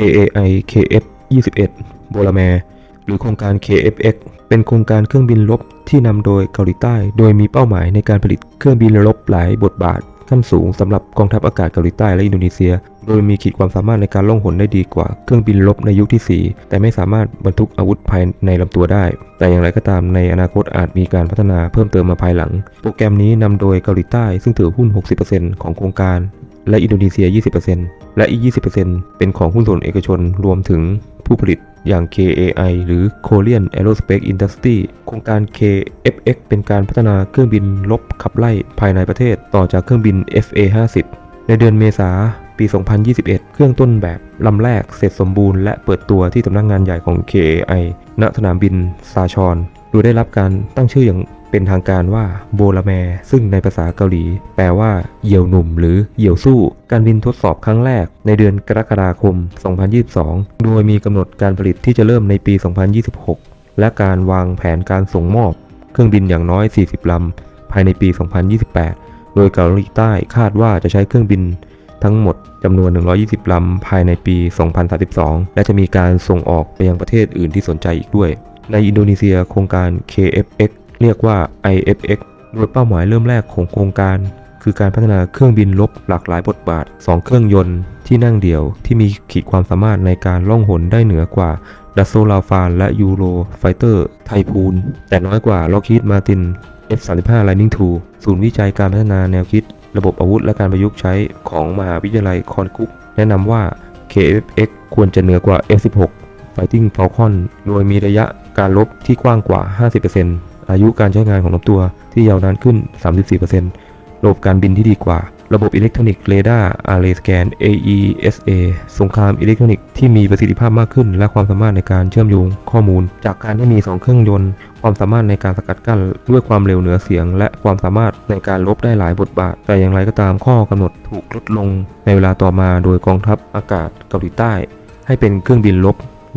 KAI KF-21 โบลาแมร์หรือโครงการ KFX เป็นโครงการเครื่องบินรบที่นำโดยเกาหลีใต้โดยมีเป้าหมายในการผลิตเครื่องบินรบหลายบทบาทขั้นสูงสำหรับกองทัพอากาศเกาหลีใต้และอินโดนีเซียโดยมีขีดความสามารถในการล่องหนได้ดีกว่าเครื่องบินรบในยุคที่ 4แต่ไม่สามารถบรรทุกอาวุธภายในลำตัวได้แต่อย่างไรก็ตามในอนาคตอาจมีการพัฒนาเพิ่มเติมมาภายหลังโปรแกรมนี้นำโดยเกาหลีใต้ซึ่งถือหุ้น 60% ของโครงการและอินโดนีเซีย 20% และอีก 20% เป็นของหุ้นส่วนเอกชนรวมถึงผู้ผลิตอย่าง KAI หรือ Korean Aerospace Industry โครงการ KFX เป็นการพัฒนาเครื่องบินรบขับไล่ภายในประเทศต่อจากเครื่องบิน FA-50 ในเดือนเมษายนปี 2021 เครื่องต้นแบบลำแรกเสร็จสมบูรณ์และเปิดตัวที่สำนักงานใหญ่ของ KAI ณ สนามบินซาชอนโดยได้รับการตั้งชื่ออย่างเป็นทางการว่าโบลาแมร์ซึ่งในภาษาเกาหลีแปลว่าเหยี่ยวหนุ่มหรือเหยี่ยวสู้การบินทดสอบครั้งแรกในเดือนกรกฎาคม 2022 โดยมีกำหนดการผลิตที่จะเริ่มในปี 2026 และการวางแผนการส่งมอบเครื่องบินอย่างน้อย 40 ลำภายในปี 2028 โดยเกาหลีใต้คาดว่าจะใช้เครื่องบินทั้งหมดจำนวน 120 ลำภายในปี 2032 และจะมีการส่งออกไปยังประเทศอื่นที่สนใจอีกด้วยในอินโดนีเซียโครงการ KFXเรียกว่า IFX โดยเป้าหมายเริ่มแรกของโครงการคือการพัฒนาเครื่องบินรบหลากหลายบทบาท2เครื่องยนต์ที่นั่งเดี่ยวที่มีขีดความสามารถในการล่องหนได้เหนือกว่าดัสโซลาฟานและยูโรไฟเตอร์ไทพูนแต่น้อยกว่าล็อกฮีดมาร์ติน F-35 Lightning II ศูนย์วิจัยการพัฒนาแนวคิดระบบอาวุธและการประยุกต์ใช้ของมหาวิทยาลัยคอนคุกแนะนำว่า KFX ควรจะเหนือกว่า F-16 Fighting Falcon โดยมีระยะการรบที่กว้างกว่า 50%อายุการใช้งานของลำตัวที่ยาวนานขึ้น 34% ระบบการบินที่ดีกว่าระบบอิเล็กทรอนิกส์เรดาร์อาร์เรย์สแกน AESA สงครามอิเล็กทรอนิกส์ที่มีประสิทธิภาพมากขึ้นและความสามารถในการเชื่อมโยงข้อมูลจากการที่มี2เครื่องยนต์ความสามารถในการสกัดกั้นด้วยความเร็วเหนือเสียงและความสามารถในการรบได้หลายบทบาทแต่อย่างไรก็ตามข้อกำหนดถูกลดลงในเวลาต่อมาโดยกองทัพอากาศเกาหลีใต้ให้เป็นเครื่องบินรบ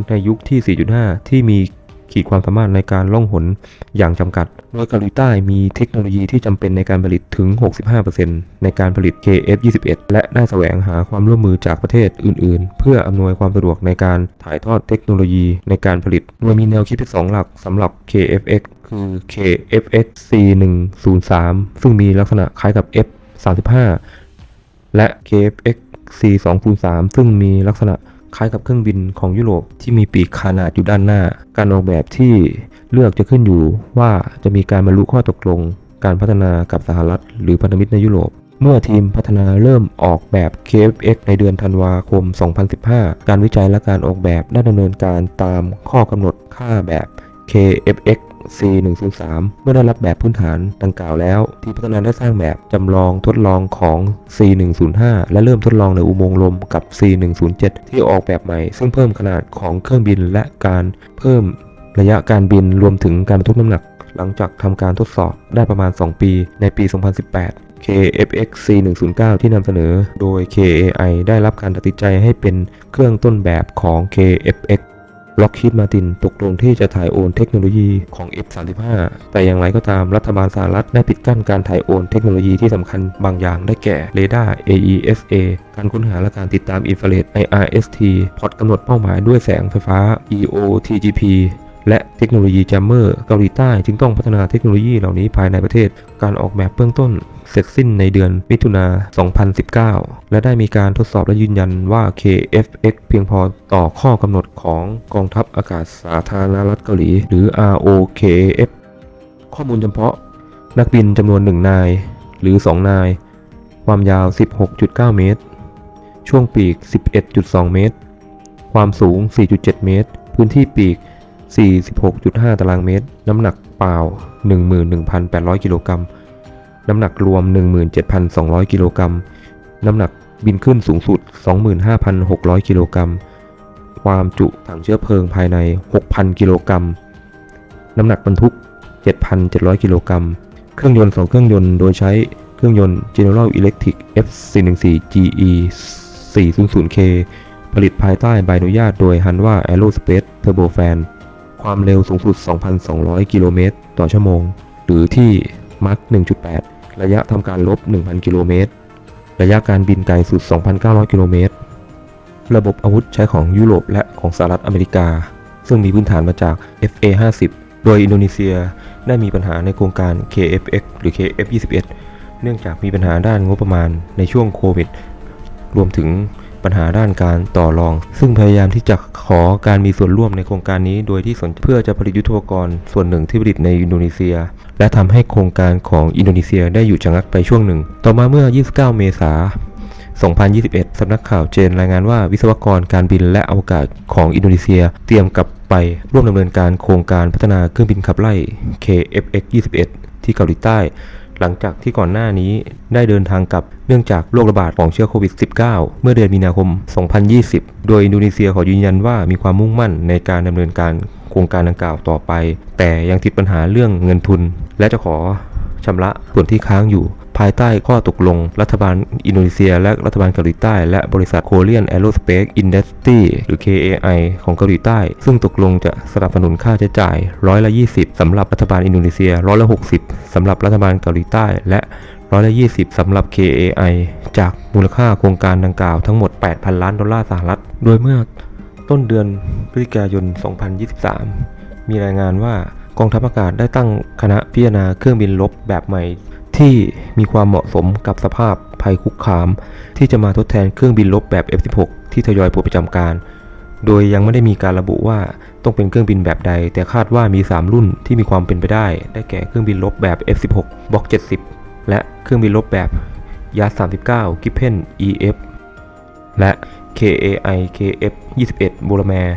ในยุคที่ 4.5 ที่มีขีดความสามารถในการล่องหนอย่างจำกัดโดยเกาหลีใต้มีเทคโนโลยีที่จำเป็นในการผลิตถึง 65% ในการผลิต KF-21 และได้แสวงหาความร่วมมือจากประเทศอื่นๆเพื่ออำนวยความสะดวกในการถ่ายทอดเทคโนโลยีในการผลิตโดยมีแนวคิดที่2หลักสำหรับ KFX คือ KFX C103 ซึ่งมีลักษณะคล้ายกับ F-35 และ KFX C203 ซึ่งมีลักษณะคล้ายกับเครื่องบินของยุโรปที่มีปีกขนาดอยู่ด้านหน้าการออกแบบที่เลือกจะขึ้นอยู่ว่าจะมีการบรรลุข้อตกลงการพัฒนากับสหรัฐหรือพันธมิตรในยุโรปเมื่อทีมพัฒนาเริ่มออกแบบ KFX ในเดือนธันวาคม 2015 การวิจัยและการออกแบบได้ดำเนินการตามข้อกำหนดค่าแบบ KFX C103 เมื่อได้รับแบบพื้นฐานดังกล่าวแล้วทีมพัฒนาได้สร้างแบบจำลองทดลองของ C105 และเริ่มทดลองในอุโมงค์ลมกับ C107 ที่ออกแบบใหม่ซึ่งเพิ่มขนาดของเครื่องบินและการเพิ่มระยะการบินรวมถึงการบรรทุกน้ำหนักหลังจากทำการทดสอบได้ประมาณ 2 ปีในปี 2018 KFX C109 ที่นำเสนอโดย KAI ได้รับการตัดสินใจให้เป็นเครื่องต้นแบบของ KFXล็อกฮีดมาร์ตินตกลงที่จะถ่ายโอนเทคโนโลยีของ F-35 แต่อย่างไรก็ตามรัฐบาลสหรัฐได้ปิดกั้นการถ่ายโอนเทคโนโลยีที่สำคัญบางอย่างได้แก่เรดาร์ AESA การค้นหาและการติดตามอินฟราเรด IRST พอร์ตกำหนดเป้าหมายด้วยแสงไฟฟ้า EOTGP และเทคโนโลยีแจมเมอร์เกาหลีใต้จึงต้องพัฒนาเทคโนโลยีเหล่านี้ภายในประเทศการออกแบบเบื้องต้นเสร็จสิ้นในเดือนมิถุนายน 2019 และได้มีการทดสอบและยืนยันว่า KFX เพียงพอต่อข้อกำหนดของกองทัพอากาศสาธารณรัฐเกาหลีหรือ ROKF ข้อมูลเฉพาะนักบินจำนวน1นายหรือ2นายความยาว 16.9 เมตรช่วงปีก 11.2 เมตรความสูง 4.7 เมตรพื้นที่ปีก46.5 ตารางเมตรน้ำหนักเปล่า 11,800 กิโลกรัมน้ำหนักรวม 17,200 กิโลกรัมน้ำหนักบินขึ้นสูงสุด 25,600 กิโลกรัมความจุถังเชื้อเพลิงภายใน 6,000 กิโลกรัมน้ำหนักบรรทุก 7,700 กิโลกรัมเครื่องยนต์2เครื่องยนต์โดยใช้เครื่องยนต์ General Electric F414 GE 400K ผลิตภายใต้ใบอนุญาตโดย Hanwha Aerospace Turbofan ความเร็วสูงสุด 2,200 กิโลเมตรต่อชั่วโมงหรือที่ Mach 1.8 ระยะทำการรบ 1,000 กิโลเมตรระยะการบินไกลสุด 2,900 กิโลเมตร ระบบอาวุธใช้ของยุโรปและของสหรัฐอเมริกาซึ่งมีพื้นฐานมาจาก FA-50 โดยอินโดนีเซียได้มีปัญหาในโครงการ KFX หรือ KF-21 เนื่องจากมีปัญหาด้านงบประมาณในช่วงโควิดรวมถึงปัญหาด้านการต่อรองซึ่งพยายามที่จะขอการมีส่วนร่วมในโครงการนี้โดยที่เพื่อจะผลิตยุทโธปกรณ์ส่วนหนึ่งที่ผลิตในอินโดนีเซียและทำให้โครงการของอินโดนีเซียได้หยุดชะงักไปช่วงหนึ่งต่อมาเมื่อ 29 เมษายน 2021 สำนักข่าวเจนรายงานว่าวิศวกรการบินและอวกาศของอินโดนีเซียเตรียมกลับไปร่วมดำเนินการโครงการพัฒนาเครื่องบินขับไล่ KFX-21 ที่เกาหลีใต้หลังจากที่ก่อนหน้านี้ได้เดินทางกลับเนื่องจากโรคระบาดของเชื้อโควิด -19 เมื่อเดือนมีนาคม 2020 โดยอินโดนีเซียขอยืนยันว่ามีความมุ่งมั่นในการดำเนินการโครงการดังกล่าวต่อไปแต่ยังติดปัญหาเรื่องเงินทุนและจะขอชำระส่วนที่ค้างอยู่ภายใต้ข้อตกลงรัฐบาลอินโดนีเซียและรัฐบาลเกาหลีใต้และบริษัท Korean Aerospace Industry หรือ KAI ของเกาหลีใต้ซึ่งตกลงจะสนับสนุนค่าใช้จ่าย20%สำหรับรัฐบาลอินโดนีเซีย60%สำหรับรัฐบาลเกาหลีใต้และ20%สำหรับ KAI จากมูลค่าโครงการดังกล่าวทั้งหมด $8,000 ล้านโดยเมื่อต้นเดือนพฤศจิกายน 2023 มีรายงานว่ากองทัพอากาศได้ตั้งคณะพิจารณาเครื่องบินรบแบบใหม่ที่มีความเหมาะสมกับสภาพภัยคุกคามที่จะมาทดแทนเครื่องบินรบแบบ F-16 ที่ทยอยปลดประจำการโดยยังไม่ได้มีการระบุว่าต้องเป็นเครื่องบินแบบใดแต่คาดว่ามี3รุ่นที่มีความเป็นไปได้แก่เครื่องบินรบแบบ F-16 Block 70และเครื่องบินรบแบบยา39 Gripen EF และ KAI KF-21 Bollmer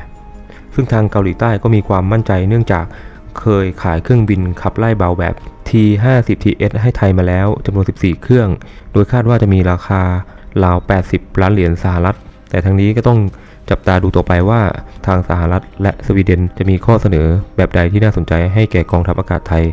ซึ่งทางเกาหลีใต้ก็มีความมั่นใจเนื่องจากเคยขายเครื่องบินขับไล่เบาแบบ T-50TS ให้ไทยมาแล้วจำนวน14เครื่องโดยคาดว่าจะมีราคาราว$80 ล้านแต่ทั้งนี้ก็ต้องจับตาดูต่อไปว่าทางสหรัฐและสวีเดนจะมีข้อเสนอแบบใดที่น่าสนใจให้แก่กองทัพอากาศไทย